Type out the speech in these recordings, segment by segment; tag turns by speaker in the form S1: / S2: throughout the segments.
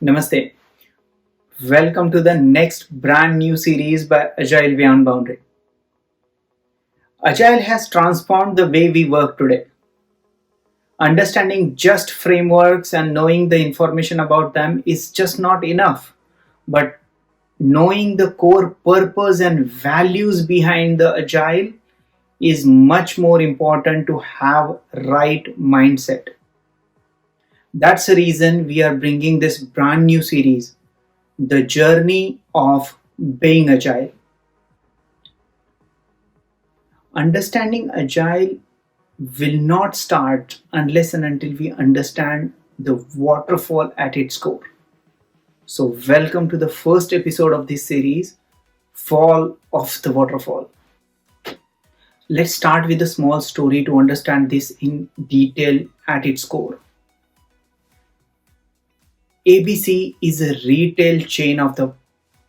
S1: Namaste. Welcome to the next brand new series by Agile Beyond Boundary. Agile has transformed the way we work today. Understanding just frameworks and knowing the information about them is just not enough, but knowing the core purpose and values behind the Agile is much more important to have right mindset. That's the reason we are bringing this brand new series, The Journey of Being Agile. Understanding Agile will not start unless and until we understand the waterfall at its core. So, welcome to the first episode of this series, Fall of the Waterfall. Let's start with a small story to understand this in detail at its core. ABC is a retail chain of the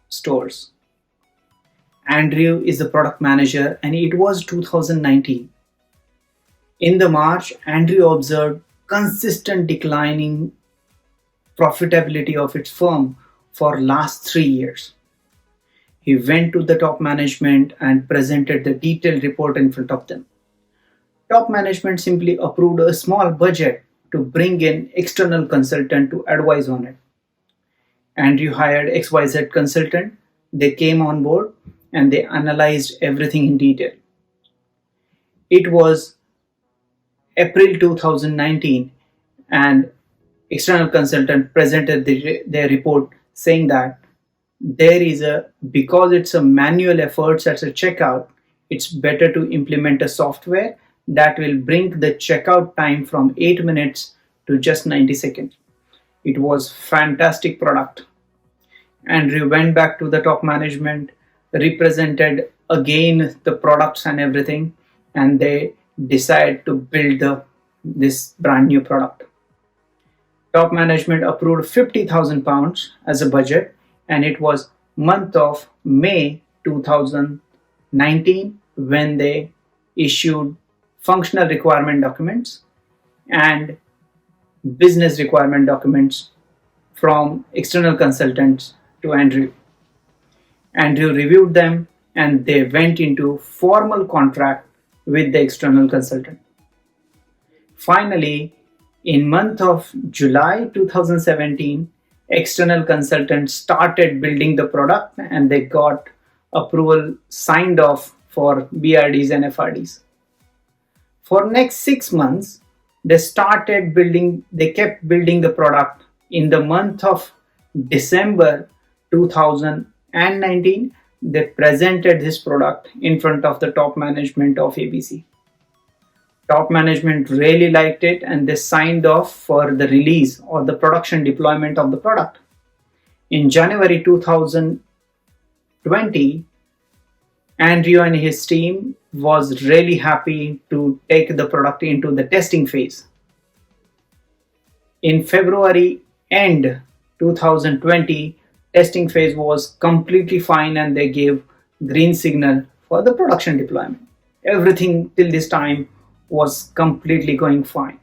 S1: stores. Andrew is the product manager and it was 2019. In the March, Andrew observed consistent declining profitability of its firm for last 3 years. He went to the top management and presented the detailed report in front of them. Top management simply approved a small budget to bring in external consultant to advise on it. Andrew hired XYZ consultant. They came on board and they analyzed everything in detail. It was April 2019 and external consultant presented their report saying that because it's a manual effort at a checkout, it's better to implement a software that will bring the checkout time from 8 minutes to just 90 seconds. It was fantastic product. Andrew went back to the top management, represented again the products and everything, and they decided to build this brand new product. Top management approved £50,000 as a budget, and it was month of May 2019 when they issued functional requirement documents and business requirement documents from external consultants to Andrew. Andrew reviewed them and they went into formal contract with the external consultant. Finally, in month of July 2017, external consultants started building the product and they got approval signed off for BRDs and FRDs. For next 6 months, they kept building the product. In the month of December 2019, they presented this product in front of the top management of ABC. Top management really liked it and they signed off for the release or the production deployment of the product. In January 2020, Andrew and his team was really happy to take the product into the testing phase. In February end 2020, testing phase was completely fine and they gave green signal for the production deployment. Everything till this time was completely going fine.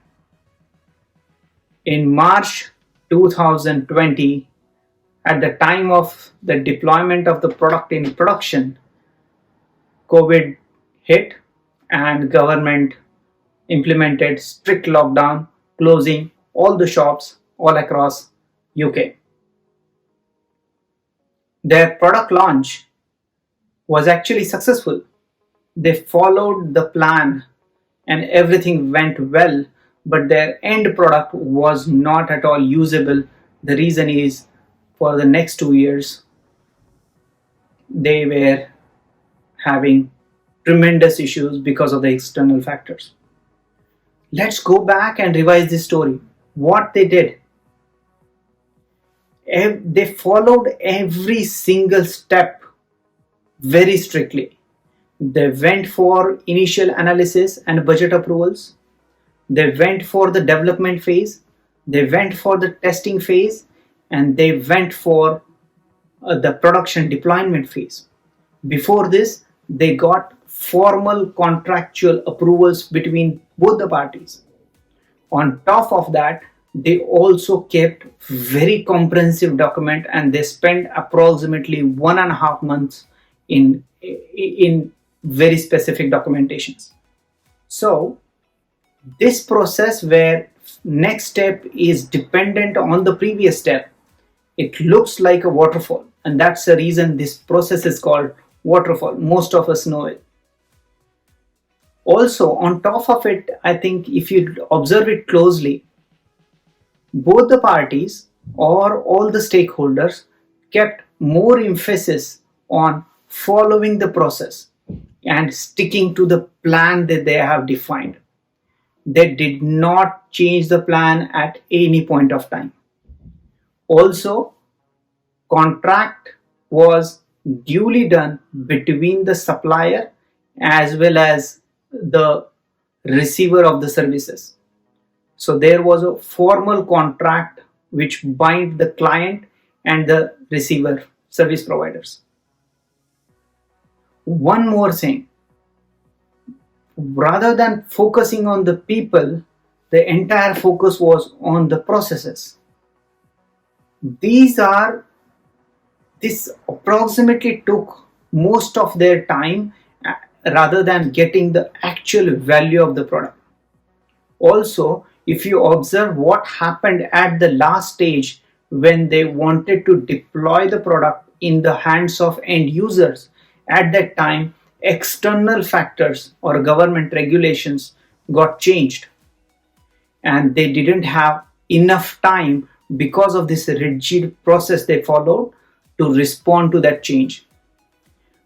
S1: In March 2020, at the time of the deployment of the product in production, COVID hit and government implemented strict lockdown, closing all the shops all across UK. Their product launch was actually successful. They followed the plan and everything went well, but their end product was not at all usable. The reason is for the next 2 years, they were having tremendous issues because of the external factors. Let's go back and revise this story. What they did. They followed every single step very strictly. They went for initial analysis and budget approvals. They went for the development phase. They went for the testing phase. And they went for the production deployment phase. Before this, they got formal contractual approvals between both the parties. On top of that, They also kept very comprehensive document, and they spent approximately 1.5 months in very specific documentations. So this process where next step is dependent on the previous step, it looks like a waterfall, and that's the reason this process is called waterfall. Most of us know it. Also, on top of it, I think if you observe it closely, both the parties or all the stakeholders kept more emphasis on following the process and sticking to the plan that they have defined. They did not change the plan at any point of time. Also, contract was duly done between the supplier as well as the receiver of the services. So there was a formal contract which bind the client and the receiver service providers. One more thing, rather than focusing on the people, the entire focus was on the processes. These are this approximately took most of their time rather than getting the actual value of the product. Also, if you observe what happened at the last stage when they wanted to deploy the product in the hands of end users, at that time external factors or government regulations got changed, and they didn't have enough time because of this rigid process they followed to respond to that change.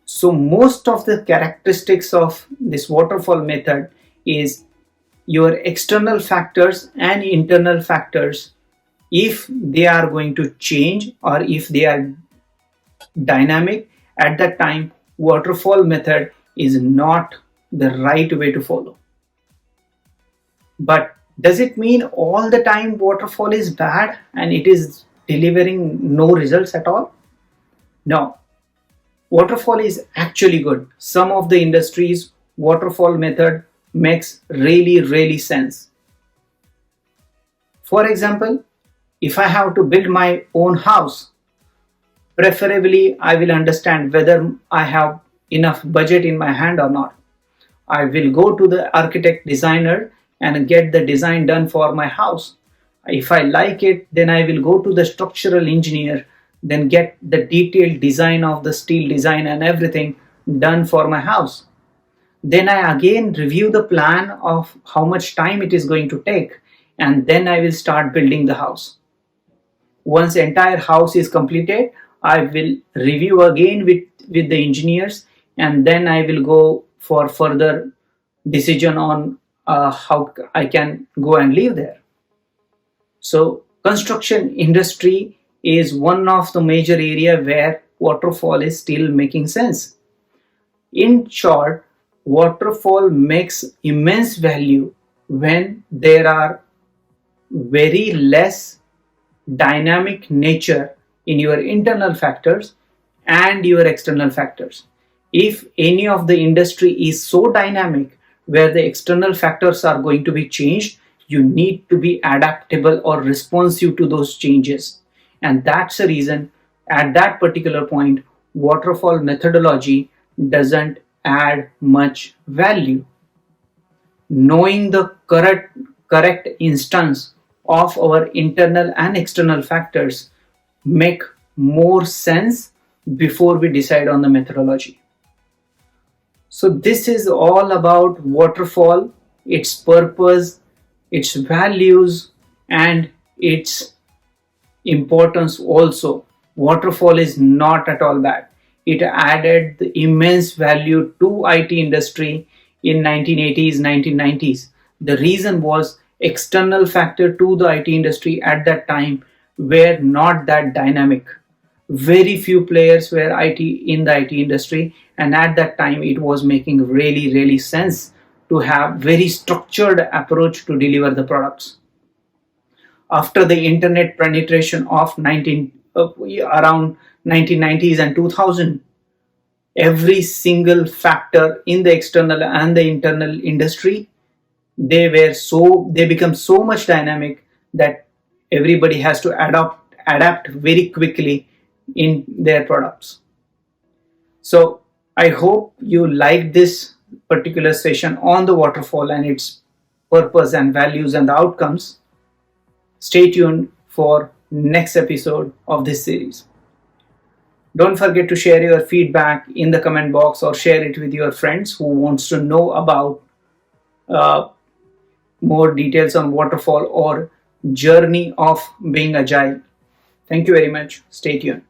S1: So most of the characteristics of this waterfall method is your external factors and internal factors, if they are going to change or if they are dynamic, at that time waterfall method is not the right way to follow. But does it mean all the time waterfall is bad and it is delivering no results at all? No. Waterfall is actually good. Some of the industries waterfall method makes really sense. For example, if I have to build my own house, preferably I will understand whether I have enough budget in my hand or not. I will go to the architect designer and get the design done for my house. If I like it, then I will go to the structural engineer, then get the detailed design of the steel design and everything done for my house. Then I again review the plan of how much time it is going to take, and then I will start building the house. Once the entire house is completed, I will review again with the engineers, and then I will go for further decision on how I can go and live there. So construction industry is one of the major area where waterfall is still making sense. In short, waterfall makes immense value when there are very less dynamic nature in your internal factors and your external factors. If any of the industry is so dynamic where the external factors are going to be changed, you need to be adaptable or responsive to those changes. And that's the reason at that particular point, waterfall methodology doesn't add much value. Knowing the correct instance of our internal and external factors make more sense before we decide on the methodology. So this is all about waterfall, its purpose, its values, and its importance also. Waterfall is not at all bad. It added the immense value to IT industry in 1980s, 1990s. The reason was external factor to the IT industry at that time were not that dynamic. Very few players were in the IT industry, and at that time it was making really sense to have very structured approach to deliver the products. After the internet penetration of around 1990s and 2000, every single factor in the external and the internal industry, they become so much dynamic that everybody has to adapt very quickly in their products. So I hope you liked this particular session on the waterfall and its purpose and values and the outcomes. Stay tuned for next episode of this series. Don't forget to share your feedback in the comment box or share it with your friends who wants to know about uh, more details on waterfall or journey of being agile. Thank you very much. Stay tuned.